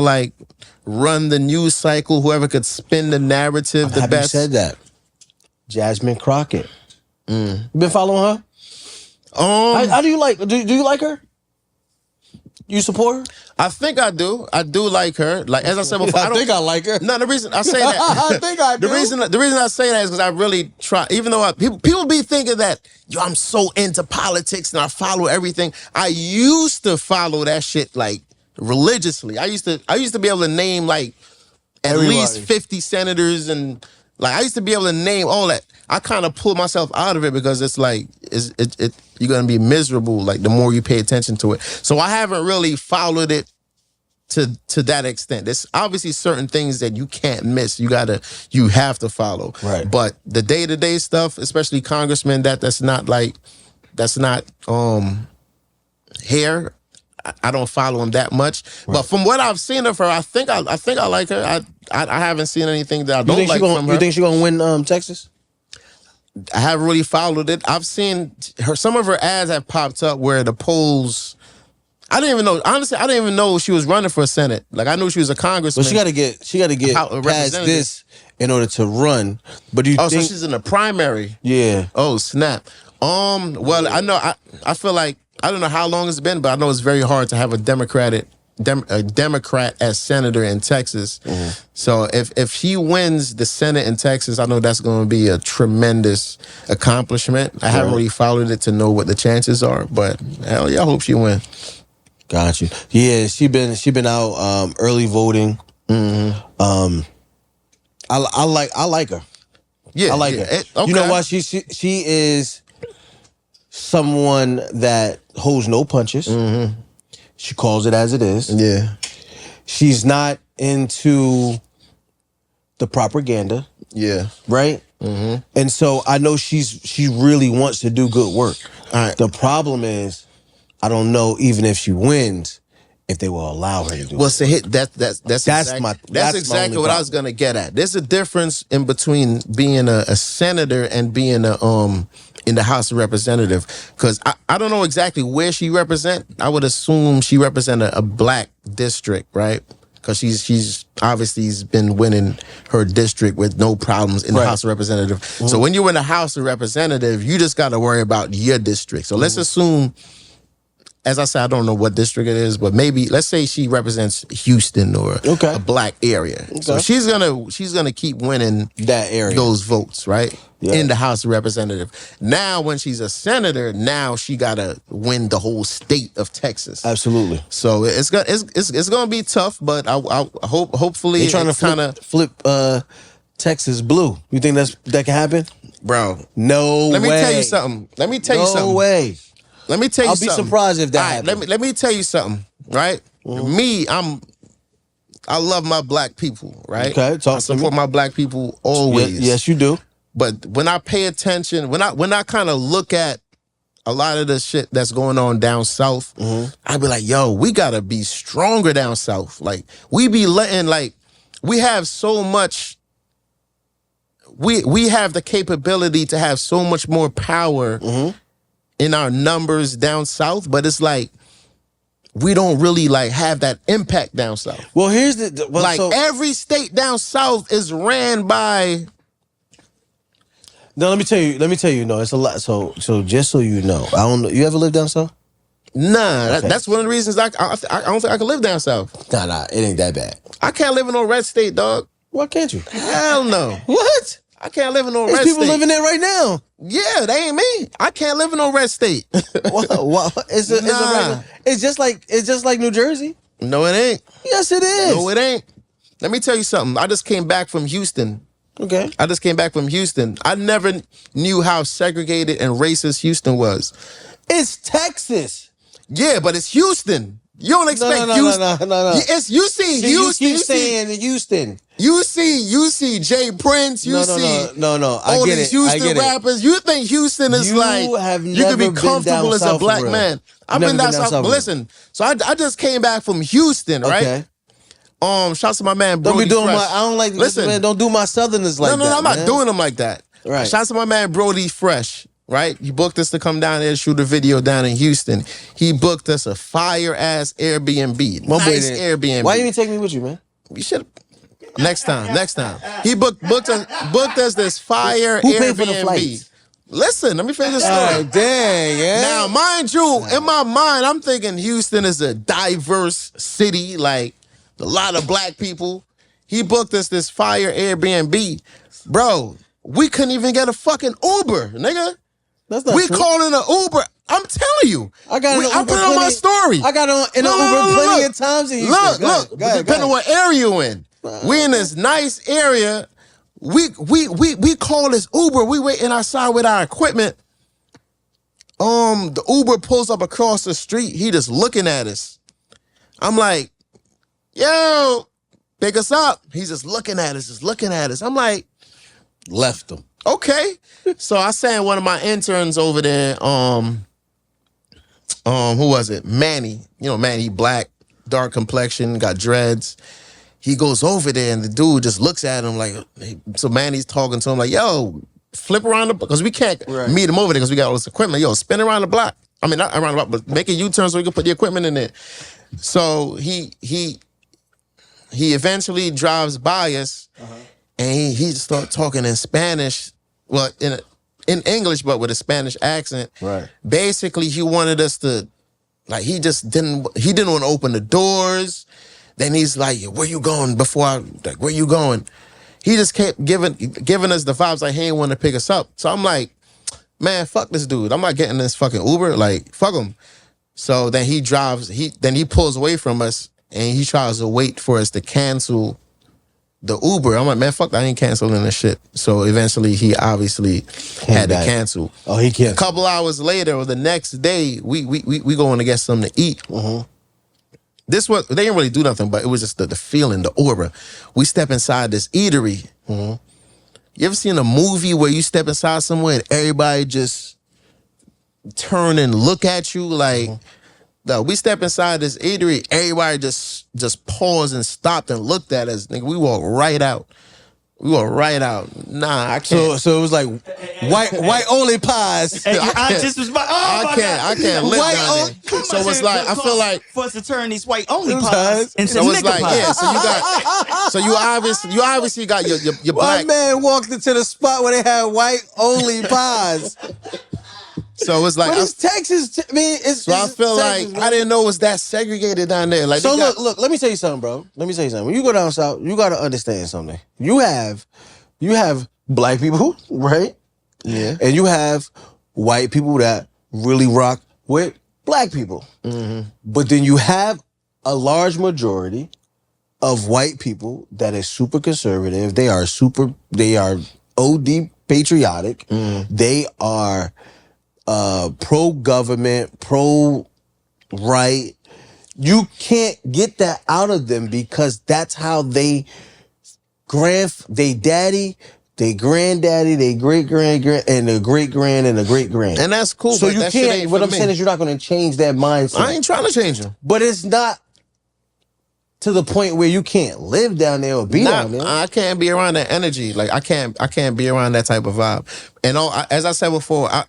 like run the news cycle, whoever could spin the narrative the best. You said that. Jasmine Crocket. You been following her? How do you like? Do you like her? You support her? I think I do. I do like her. Like as I said before, I think I like her. No, the reason I say that, I think I do. The reason I say that is because I really try. Even though people be thinking that I'm so into politics and I follow everything. I used to follow that shit like religiously. I used to be able to name like at least 50 senators and like I used to be able to name all that. I kind of pulled myself out of it because it's like you're gonna be miserable like the more you pay attention to it. So I haven't really followed it to that extent. There's obviously certain things that you can't miss. You have to follow. Right. But the day-to-day stuff, especially congressmen, that's not here. I don't follow him that much. Right. But from what I've seen of her, I think I like her. I haven't seen anything that I don't like from her. You think she's gonna win Texas? I haven't really followed it. I've seen some of her ads have popped up where the polls. I didn't even know. Honestly, I didn't even know she was running for Senate. Like I knew she was a congressman. But she got to get past this in order to run. But do you think? So she's in the primary? Yeah. Oh snap. Well, I know. I feel like I don't know how long it's been, but I know it's very hard to have a Democrat as senator in Texas. Mm-hmm. So if she wins the Senate in Texas, I know that's going to be a tremendous accomplishment. I haven't really followed it to know what the chances are, but hell yeah, I hope she wins. Got you. Yeah, she been out early voting. Mm-hmm. I like her. Yeah, I like her. Okay. You know why? She is someone that holds no punches. Mm-hmm. She calls it as it is. Yeah. She's not into the propaganda. Yeah. Right? Mm-hmm. And so I know she really wants to do good work. All right. The problem is, I don't know even if she wins, if they will allow her to do it. Well, so that's exactly what I was gonna get at. There's a difference in between being a senator and being in the House of Representatives, because I don't know exactly where she represent. I would assume she represent a black district, right? Because she's obviously been winning her district with no problems in the House of Representatives. Mm-hmm. So when you're in the House of Representatives, you just got to worry about your district. So let's assume, as I said, I don't know what district it is, but maybe let's say she represents Houston or a black area. Okay. So she's gonna keep winning that area, those votes, right? Yeah. In the House of Representatives. Now, when she's a senator, now she gotta win the whole state of Texas. Absolutely. So it's gonna be tough, but I hopefully they're trying to flip Texas blue. You think that can happen, bro? No way. Let me tell you something. No way. Let me tell you something. I'll be surprised if that happens. Let me tell you something, right? Mm-hmm. Me, I love my black people, right? Okay, I support my black people always. Yes, you do. But when I pay attention, when I kind of look at a lot of the shit that's going on down south, I be like, yo, we gotta be stronger down south. Like we be letting we have so much. We have the capability to have so much more power. Mm-hmm. In our numbers down south, but it's like we don't really like have that impact down south. Well, here's every state down south is ran by. No, let me tell you. No, it's a lot. So just so you know, I don't know. You ever lived down south? Nah, that's one of the reasons I don't think I can live down south. Nah, it ain't that bad. I can't live in no red state, dog. Why can't you? Hell no. What? I can't live in no red state. There's people living there right now. Yeah, they ain't me. I can't live in no red state. It's just like New Jersey. No, it ain't. Yes, it is. No, it ain't. Let me tell you something. I just came back from Houston. Okay. I just came back from Houston. I never knew how segregated and racist Houston was. It's Texas. Yeah, but it's Houston. You don't expect Houston. No. You see Houston. You keep saying Houston. You see Jay Prince. No. I all get these it. Houston rappers. You think Houston is you can be comfortable as a black man. I've been down south. But listen, so I just came back from Houston, right? Okay. Shouts to my man Brody. Don't be doing Fresh. I don't like. Listen, man, don't do my Southerners like that. No, I'm not doing them like that. Right. Shouts to my man Brody Fresh. right? He booked us to come down there and shoot a video down in Houston. He booked us a fire-ass Airbnb. Nice Airbnb. Why you didn't take me with you, man? You should. Next time. He booked us this fire Who Airbnb. paid for the flights? Listen, let me finish the story. Dang, yeah. Now, mind you, in my mind, I'm thinking Houston is a diverse city, like a lot of black people. He booked us this fire Airbnb. Bro, we couldn't even get a fucking Uber, nigga. That's not we true. calling an Uber. I'm telling you. I got I put it on my story. I got on in an Uber plenty of times in Houston. Look, depending on what area you in. We in this nice area. We call this Uber. We waiting outside with our equipment. The Uber pulls up across the street. He just looking at us. I'm like, yo, pick us up. He's just looking at us, I'm like, left him. Okay. So I sent one of my interns over there, who was it? Manny. You know, Manny, black, dark complexion, got dreads. He goes over there and the dude just looks at him like, so Manny's talking to him like, yo, flip around because we can't meet him over there because we got all this equipment. Yo, spin around the block. I mean, not around the block, but make a U-turn so we can put the equipment in there. So he eventually drives by us and he just started talking in Spanish. Well, in English, but with a Spanish accent. Right. Basically, he wanted us to, like, he didn't want to open the doors. Then he's like, where you going where you going? He just kept giving us the vibes like he ain't want to pick us up. So I'm like, man, fuck this dude. I'm not getting this fucking Uber. Like, fuck him. So then he pulls away from us and he tries to wait for us to cancel the Uber. I'm like, man, fuck that. I ain't canceling this shit. So eventually he obviously had to cancel. Oh, he canceled. A couple hours later or the next day, we going to get something to eat. They didn't really do nothing, but it was just the feeling, the aura. We step inside this eatery. You ever seen a movie where you step inside somewhere and everybody just turn and look at you? Like, no, we step inside this eatery, everybody just paused and stopped and looked at us. Nigga, we walked right out. Nah, I can't. So it was like white only pies. I can't live down there. So it's like, I feel like for us to turn these white only pies into so it's nigga like, pies. Yeah, so you obviously got your black. One man walked into the spot where they had white only pies. So it's like, but it's Texas. I mean, it's. I feel Texas, like I didn't know it was that segregated down there. Like, so look. Let me tell you something, bro. Let me tell you something. When you go down south, you got to understand something. You have black people, right? Yeah. And you have white people that really rock with black people. But then you have a large majority of white people that is super conservative. They are OD patriotic. They are pro-government, pro-right. You can't get that out of them because that's how they daddy, they granddaddy, they great-grand, and the great-grand, and the great-grand. And that's cool. So but you that shit can't, ain't what for I'm me. saying is you're not going to change that mindset. I ain't trying to change them. But it's not to the point where you can't live down there or be down there. I can't be around that energy. Like, I can't be around that type of vibe. And as I said before, I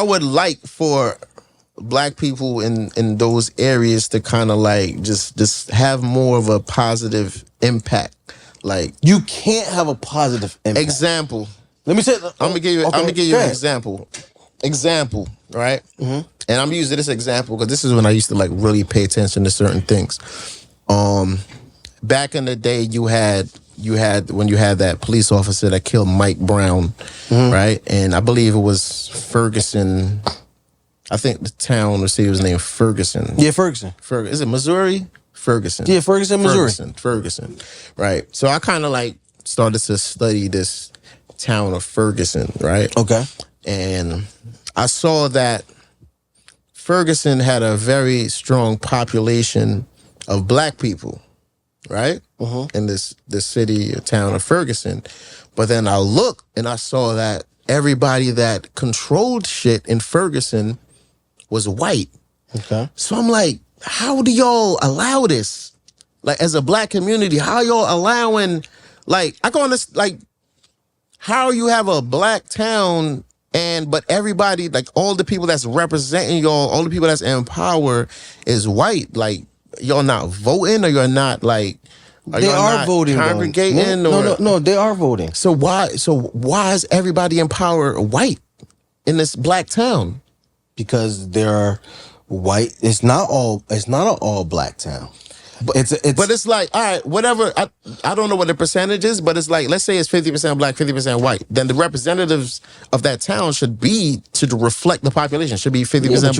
would like for black people in those areas to kind of like just have more of a positive impact. Like, you can't have a positive impact. Example. Let me say. I'm gonna give you an example. Example, right? And I'm using this example because this is when I used to like really pay attention to certain things. Back in the day, you had that police officer that killed Mike Brown, right? And I believe it was Ferguson. I think the town or city was named Ferguson. Yeah, Ferguson. Is it Missouri? Ferguson. Yeah, Ferguson, Missouri. Ferguson. Right. So I kind of like started to study this town of Ferguson, right? Okay. And I saw that Ferguson had a very strong population of black people, right? In this city or town of Ferguson. But then I looked and I saw that everybody that controlled shit in Ferguson was white. Okay. So I'm like, how do y'all allow this? Like, as a black community, how y'all allowing, like, I go on this, like, how you have a black town But everybody, like all the people that's representing y'all, all the people that's in power is white. Like y'all not voting, or you're not like they are voting, congregating. No, they are voting. So why is everybody in power white in this black town? Because they're white. It's not an all black town. But it's like, all right, whatever. I don't know what the percentage is, but it's like, let's say it's 50% black, 50% white. Then the representatives of that town should be to reflect the population. Should be 50% black.